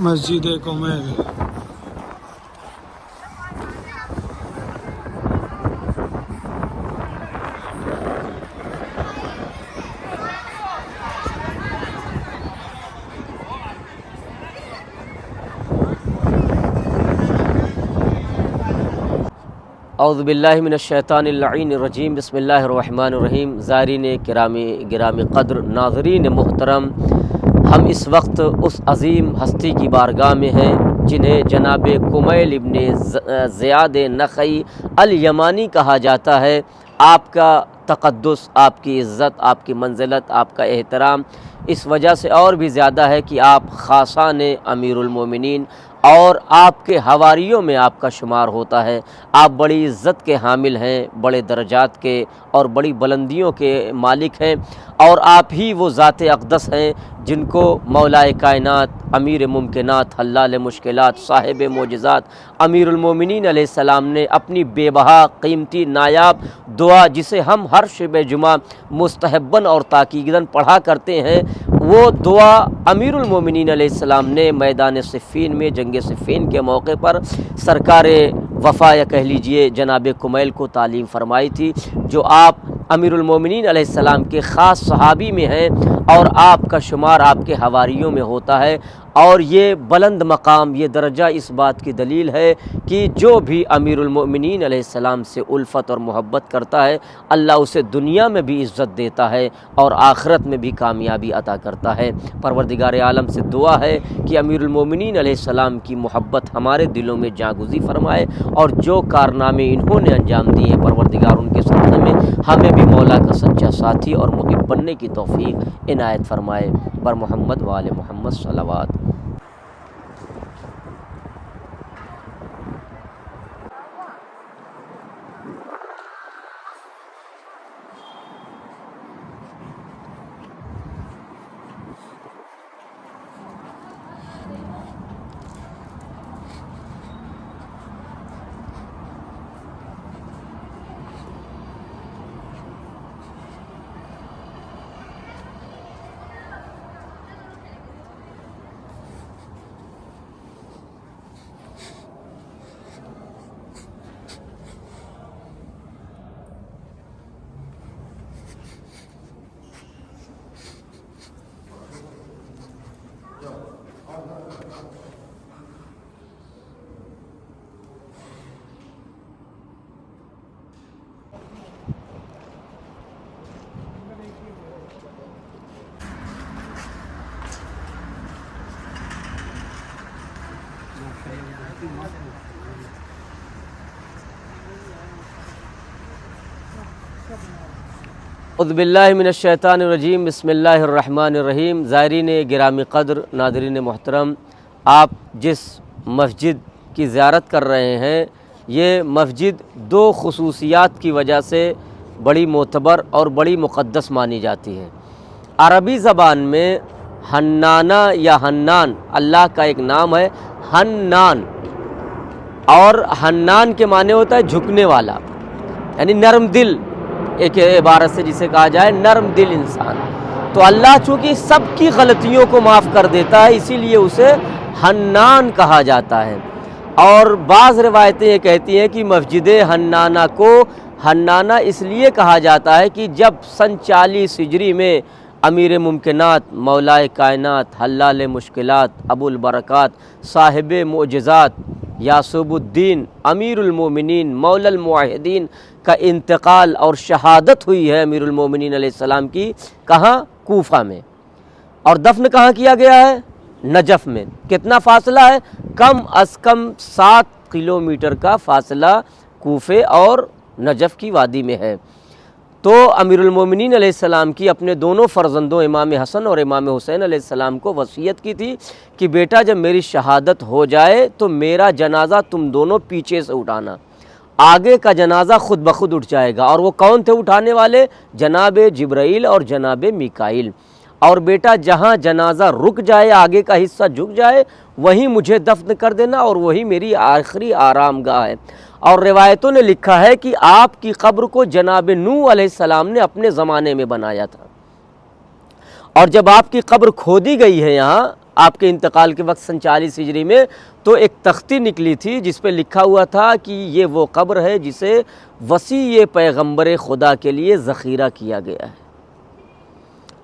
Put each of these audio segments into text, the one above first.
مسجد کمیل اعوذ باللہ من الشیطان اللعین الرجیم، بسم اللہ الرحمن الرحیم۔ زائرین گرامی قدر، ناظرین محترم، ہم اس وقت اس عظیم ہستی کی بارگاہ میں ہیں جنہیں جناب کمیل ابن زیاد نخعی الیمانی کہا جاتا ہے۔ آپ کا تقدس، آپ کی عزت، آپ کی منزلت، آپ کا احترام اس وجہ سے اور بھی زیادہ ہے کہ آپ خاصان امیر المومنین اور آپ کے حواریوں میں آپ کا شمار ہوتا ہے۔ آپ بڑی عزت کے حامل ہیں، بڑے درجات کے اور بڑی بلندیوں کے مالک ہیں، اور آپ ہی وہ ذات اقدس ہیں جن کو مولائے کائنات، امیر ممکنات، حلال مشکلات، صاحب معجزات امیر المومنین علیہ السلام نے اپنی بے بہا قیمتی نایاب دعا، جسے ہم ہر شب جمعہ مستحباً اور تاکیداً پڑھا کرتے ہیں، وہ دعا امیر المومنین علیہ السلام نے میدان صفین میں، جنگ صفین کے موقع پر سرکار وفا یا کہہ لیجئے جناب کمیل کو تعلیم فرمائی تھی، جو آپ امیر المومنین علیہ السلام کے خاص صحابی میں ہیں، اور آپ کا شمار آپ کے حواریوں میں ہوتا ہے۔ اور یہ بلند مقام، یہ درجہ اس بات کی دلیل ہے کہ جو بھی امیر المومنین علیہ السلام سے الفت اور محبت کرتا ہے، اللہ اسے دنیا میں بھی عزت دیتا ہے اور آخرت میں بھی کامیابی عطا کرتا ہے۔ پروردگار عالم سے دعا ہے کہ امیر المومنین علیہ السلام کی محبت ہمارے دلوں میں جاگزی فرمائے، اور جو کارنامے انہوں نے انجام دیے ہیں، پروردگار ان کے صدقے میں ہمیں بھی مولا کا سچا ساتھی اور محب بننے کی توفیق عنایت فرمائے۔ بر محمد و آل محمد صلوات۔ اعوذ باللہ من الشیطان الرجیم، بسم اللہ الرحمن الرحیم۔ زائرین گرامی قدر، ناظرین محترم، آپ جس مسجد کی زیارت کر رہے ہیں، یہ مسجد دو خصوصیات کی وجہ سے بڑی معتبر اور بڑی مقدس مانی جاتی ہے۔ عربی زبان میں حنانہ یا حنان اللہ کا ایک نام ہے، حنان، اور حنان کے معنی ہوتا ہے جھکنے والا، یعنی نرم دل، ایک عبارت سے جسے کہا جائے نرم دل انسان۔ تو اللہ چونکہ سب کی غلطیوں کو معاف کر دیتا ہے، اسی لیے اسے حنان کہا جاتا ہے۔ اور بعض روایتیں یہ کہتی ہیں کہ مسجد حنانہ کو حنانہ اس لیے کہا جاتا ہے کہ جب سن 40 ہجری میں امیر ممکنات، مولائے کائنات، حلال مشکلات، ابو البرکات، صاحب معجزات، یاسوب الدین، امیر المومنین، مولا الموحدین کا انتقال اور شہادت ہوئی ہے امیر المومنین علیہ السلام کی، کہاں؟ کوفہ میں۔ اور دفن کہاں کیا گیا ہے؟ نجف میں۔ کتنا فاصلہ ہے؟ کم از کم 7 کلومیٹر کا فاصلہ کوفے اور نجف کی وادی میں ہے۔ تو امیر المومنین علیہ السلام کی اپنے دونوں فرزندوں امام حسن اور امام حسین علیہ السلام کو وصیت کی تھی کہ بیٹا جب میری شہادت ہو جائے تو میرا جنازہ تم دونوں پیچھے سے اٹھانا، آگے کا جنازہ خود بخود اٹھ جائے گا۔ اور وہ کون تھے اٹھانے والے؟ جناب جبرائیل اور جناب میکائیل۔ اور بیٹا جہاں جنازہ رک جائے، آگے کا حصہ جھک جائے، وہیں مجھے دفن کر دینا، اور وہی میری آخری آرام گاہ ہے۔ اور روایتوں نے لکھا ہے کہ آپ کی قبر کو جناب نوح علیہ السلام نے اپنے زمانے میں بنایا تھا، اور جب آپ کی قبر کھودی گئی ہے یہاں آپ کے انتقال کے وقت سن 40 ہجری میں، تو ایک تختی نکلی تھی جس پہ لکھا ہوا تھا کہ یہ وہ قبر ہے جسے وسیع پیغمبر خدا کے لیے ذخیرہ کیا گیا ہے۔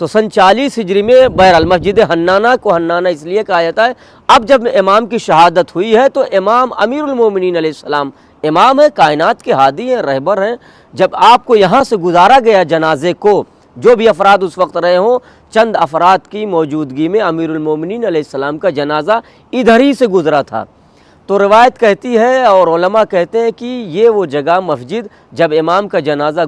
تو سن 40 ہجری میں بہرحال مسجد حنانہ کو حنانہ اس لیے کہا جاتا ہے۔ اب جب امام کی شہادت ہوئی ہے تو امام امیر المومنین علیہ السلام امام ہے، کائنات کے ہادی ہیں، رہبر ہیں، جب آپ کو یہاں سے گزارا گیا جنازے کو، جو بھی افراد اس وقت رہے ہوں، چند افراد کی موجودگی میں امیر المومنین علیہ السلام کا جنازہ ادھر ہی سے گزرا تھا۔ تو روایت کہتی ہے اور علماء کہتے ہیں کہ یہ وہ جگہ مسجد جب امام کا جنازہ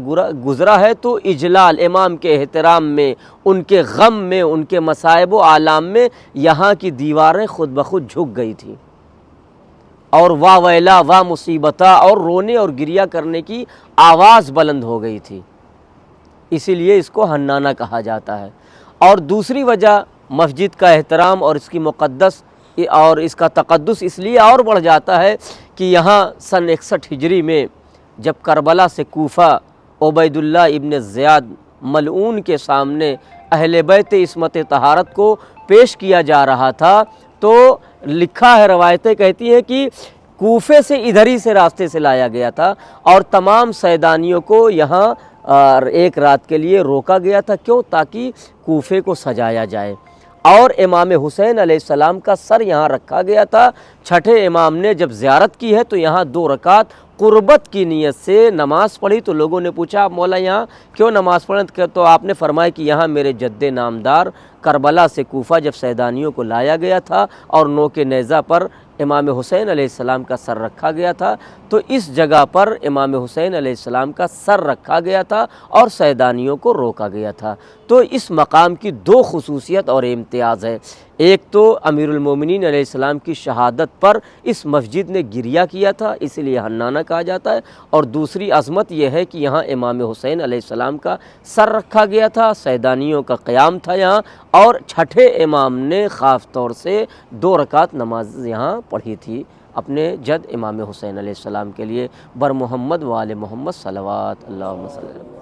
گزرا ہے تو اجلال امام کے احترام میں، ان کے غم میں، ان کے مصائب و آلام میں یہاں کی دیواریں خود بخود جھک گئی تھیں، اور واہ ویلا واہ مصیبتہ اور رونے اور گریہ کرنے کی آواز بلند ہو گئی تھی، اسی لیے اس کو حنانہ کہا جاتا ہے۔ اور دوسری وجہ مسجد کا احترام اور اس کی مقدس اور اس کا تقدس اس لیے اور بڑھ جاتا ہے کہ یہاں سن 61 ہجری میں جب کربلا سے کوفہ عبید اللہ ابن زیاد ملعون کے سامنے اہل بیت عصمت طہارت کو پیش کیا جا رہا تھا، تو لکھا ہے، روایتیں کہتی ہیں کہ کوفے سے ادھر ہی سے راستے سے لایا گیا تھا، اور تمام سیدانیوں کو یہاں ایک رات کے لیے روکا گیا تھا۔ کیوں؟ تاکہ کوفے کو سجایا جائے، اور امام حسین علیہ السلام کا سر یہاں رکھا گیا تھا۔ چھٹے امام نے جب زیارت کی ہے تو یہاں 2 رکعت قربت کی نیت سے نماز پڑھی، تو لوگوں نے پوچھا آپ مولا یہاں کیوں نماز پڑھیں؟ تو آپ نے فرمایا کہ یہاں میرے جد نامدار کربلا سے کوفہ جب سیدانیوں کو لایا گیا تھا اور نوک نیزہ پر امام حسین علیہ السلام کا سر رکھا گیا تھا، تو اس جگہ پر امام حسین علیہ السلام کا سر رکھا گیا تھا اور سیدانیوں کو روکا گیا تھا۔ تو اس مقام کی 2 خصوصیت اور امتیاز ہے، ایک تو امیر المومنین علیہ السلام کی شہادت پر اس مسجد نے گریہ کیا تھا، اس لیے حنانہ کہا جاتا ہے، اور دوسری عظمت یہ ہے کہ یہاں امام حسین علیہ السلام کا سر رکھا گیا تھا، سیدانیوں کا قیام تھا یہاں، اور چھٹے امام نے خاص طور سے 2 رکعت نماز یہاں پڑھی تھی اپنے جد امام حسین علیہ السلام کے لیے۔ بر محمد و آل محمد صلوات اللہم صلی اللہ علیہ وسلم۔